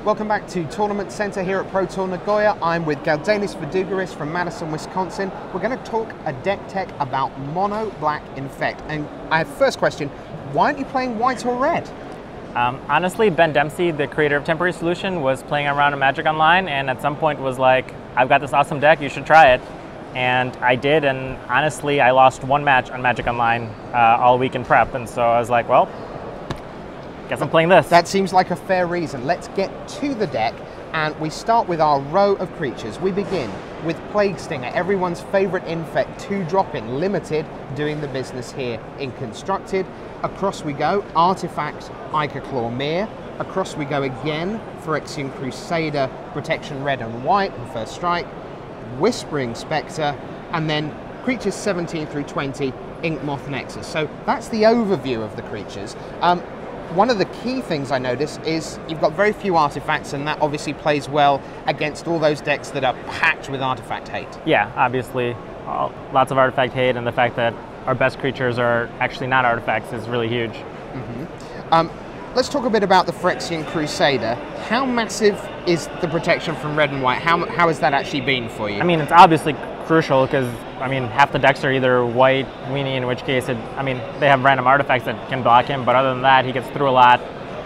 Welcome back to Tournament Center here at Pro Tour Nagoya. I'm with Gaudenis Vidugiris from Madison, Wisconsin. We're going to talk a deck tech about mono black Infect. And I have first question, why aren't you playing white or red? Honestly, Ben Dempsey, the creator of Temporary Solution, was playing around in Magic Online and at some point was like, I've got this awesome deck, you should try it. And I did, and honestly, I lost one match on Magic Online all week in prep, and so I was like, well, guess I'm playing this. That seems like a fair reason. Let's get to the deck, and we start with our row of creatures. We begin with Plague Stinger, everyone's favorite Infect, 2-drop-in, limited, doing the business here in Constructed. Across we go, Artifact, Ichorclaw Myr. Across we go again, Phyrexian Crusader, protection red and white, and first strike. Whispering Specter, and then creatures 17 through 20, Inkmoth Nexus. So that's the overview of the creatures. One of the key things I notice is you've got very few artifacts, and that obviously plays well against all those decks that are packed with artifact hate. Yeah, obviously, lots of artifact hate, and the fact that our best creatures are actually not artifacts is really huge. Mm-hmm. Let's talk a bit about the Phyrexian Crusader. How massive is the protection from red and white? How has that actually been for you? I mean, it's obviously crucial because, I mean, half the decks are either white, weenie, in which case, they have random artifacts that can block him, but other than that, he gets through a lot,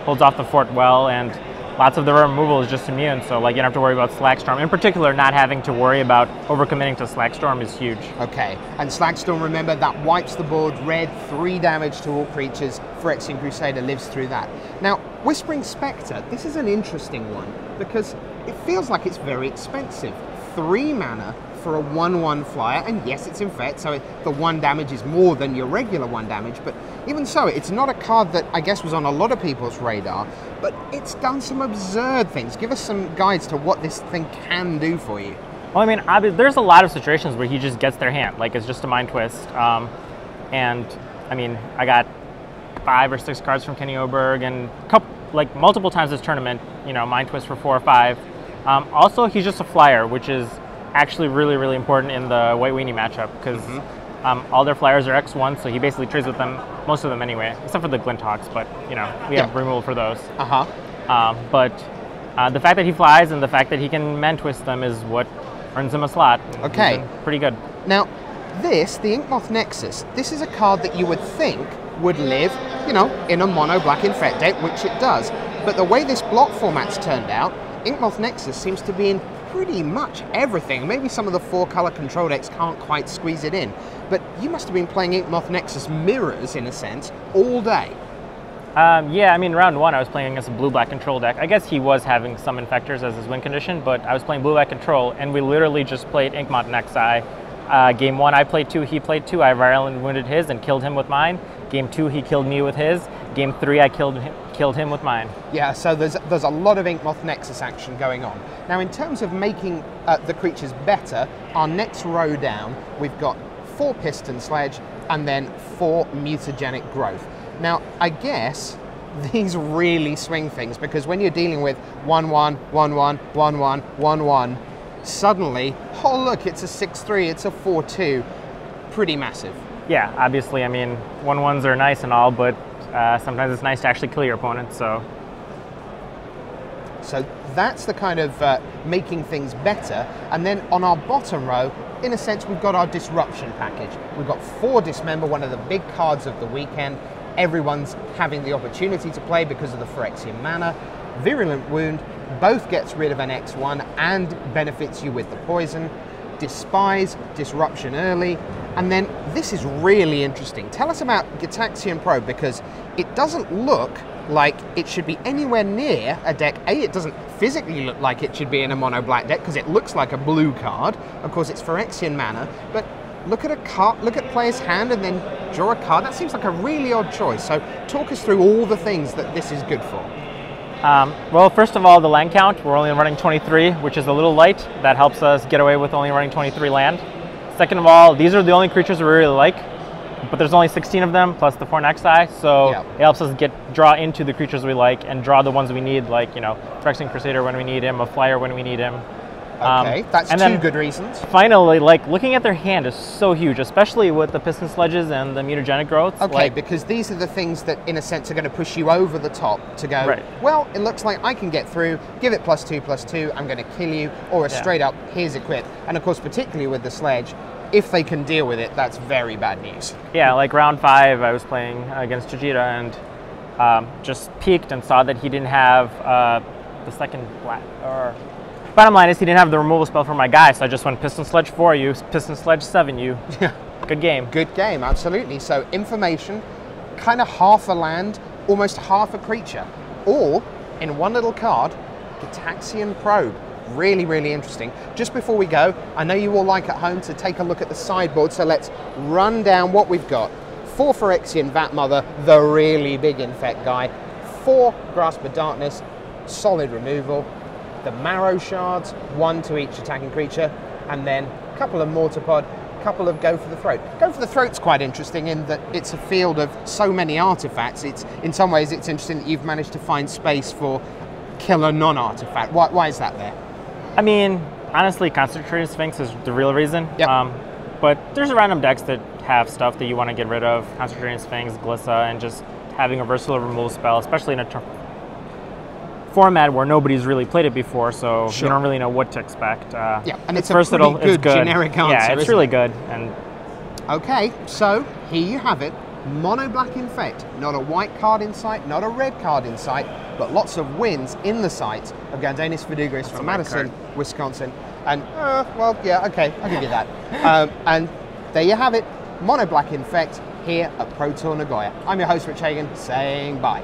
holds off the fort well, and lots of the removal is just immune, so like you don't have to worry about Slackstorm. In particular, not having to worry about overcommitting to Slackstorm is huge. Okay, and Slackstorm, remember, that wipes the board red, 3 damage to all creatures. Phyrexian Crusader lives through that. Now, Whispering Specter, this is an interesting one because it feels like it's very expensive. 3 mana for a 1/1 flyer, and yes, it's Infect, so the 1 damage is more than your regular 1 damage, but even so, it's not a card that I guess was on a lot of people's radar, but it's done some absurd things. Give us some guides to what this thing can do for you. Well, I mean, there's a lot of situations where he just gets their hand, like it's just a Mind Twist, and I mean, I got 5 or 6 cards from Kenny Oberg, and multiple times this tournament, you know, Mind Twist for 4 or 5. Also, he's just a flyer, which is actually really, really important in the white weenie matchup because all their flyers are X1, so he basically trades with them, most of them anyway, except for the Glinthawks, but you know, we have removal for those. But the fact that he flies and the fact that he can Man Twist them is what earns him a slot. Okay. Pretty good. Now, the Inkmoth Nexus, this is a card that you would think would live, you know, in a mono black Infect deck, which it does. But the way this block format's turned out, Inkmoth Nexus seems to be in pretty much everything. Maybe some of the 4-color control decks can't quite squeeze it in, but you must have been playing Inkmoth Nexus mirrors, in a sense, all day. Yeah, I mean, round 1 I was playing against a blue-black control deck. I guess he was having some Infectors as his win condition, but I was playing blue-black control, and we literally just played Inkmoth Nexus. Game 1 I played 2, he played 2, I Virulent Wounded his and killed him with mine. Game 2 he killed me with his. Game 3 I killed him with mine. Yeah, so there's a lot of Inkmoth Nexus action going on. Now, in terms of making the creatures better, our next row down, we've got 4 Piston Sledge and then 4 Mutagenic Growth. Now, I guess these really swing things because when you're dealing with 1/1, 1/1, 1/1, 1/1, suddenly, oh look, it's a 6/3, it's a 4/2, pretty massive. Yeah, obviously, I mean, 1/1s are nice and all, but sometimes it's nice to actually kill your opponent, so that's the kind of making things better. And then on our bottom row, in a sense, we've got our Disruption package. We've got 4 Dismember, one of the big cards of the weekend. Everyone's having the opportunity to play because of the Phyrexian mana. Virulent Wound both gets rid of an X1 and benefits you with the poison. Despise, Disruption early, and then this is really interesting. Tell us about Gitaxian Probe because it doesn't look like it should be anywhere near a deck. It doesn't physically look like it should be in a mono black deck because it looks like a blue card. Of course, it's Phyrexian mana, but look at a card, look at player's hand and then draw a card. That seems like a really odd choice. So talk us through all the things that this is good for. Well, first of all, the land count, we're only running 23, which is a little light. That helps us get away with only running 23 land. Second of all, these are the only creatures we really like, but there's only 16 of them, plus the 4 Nexi, so it helps us draw into the creatures we like and draw the ones we need, like, you know, Phyrexian Crusader when we need him, a flyer when we need him. Okay, that's and two then good reasons. Finally, like, looking at their hand is so huge, especially with the Piston Sledges and the Mutagenic Growth. Okay, like, because these are the things that, in a sense, are going to push you over the top to go, right. well, it looks like I can get through, give it +2/+2, I'm going to kill you, or a straight up, here's equip. And of course, particularly with the Sledge, if they can deal with it, that's very bad news. Yeah, like round 5, I was playing against Vegeta and just peeked and saw that he didn't have the second black, or bottom line is he didn't have the removal spell for my guy, so I just went Piston Sledge 4 you, Piston Sledge 7 you. Good game. Good game, absolutely. So information, kind of half a land, almost half a creature. Or, in one little card, Gitaxian Probe. Really, really interesting. Just before we go, I know you all like at home to take a look at the sideboard, so let's run down what we've got. 4 Phyrexian Vatmother, the really big Infect guy. 4 Grasp of Darkness, solid removal. The Marrow Shards, 1 to each attacking creature, and then a couple of Mortarpod, a couple of Go for the Throat. Go for the Throat's quite interesting in that it's a field of so many artifacts. It's, in some ways, it's interesting that you've managed to find space for killer non-artifact. Why is that there? I mean, honestly, Concentrated Sphinx is the real reason. Yep. But there's random decks that have stuff that you want to get rid of. Concentrated Sphinx, Glissa, and just having a versatile removal spell, especially in a format where nobody's really played it before, so you don't really know what to expect. Yeah, and it's versatile, a pretty good generic answer. Yeah, it's really good. And okay, so here you have it. Mono black Infect, not a white card in sight, not a red card in sight, but lots of wins in the sight of Gaudenis Vidugiris from Madison, Wisconsin. And, well, yeah, okay, I'll give you that. And there you have it, Mono black Infect here at Pro Tour Nagoya. I'm your host, Rich Hagan, saying bye.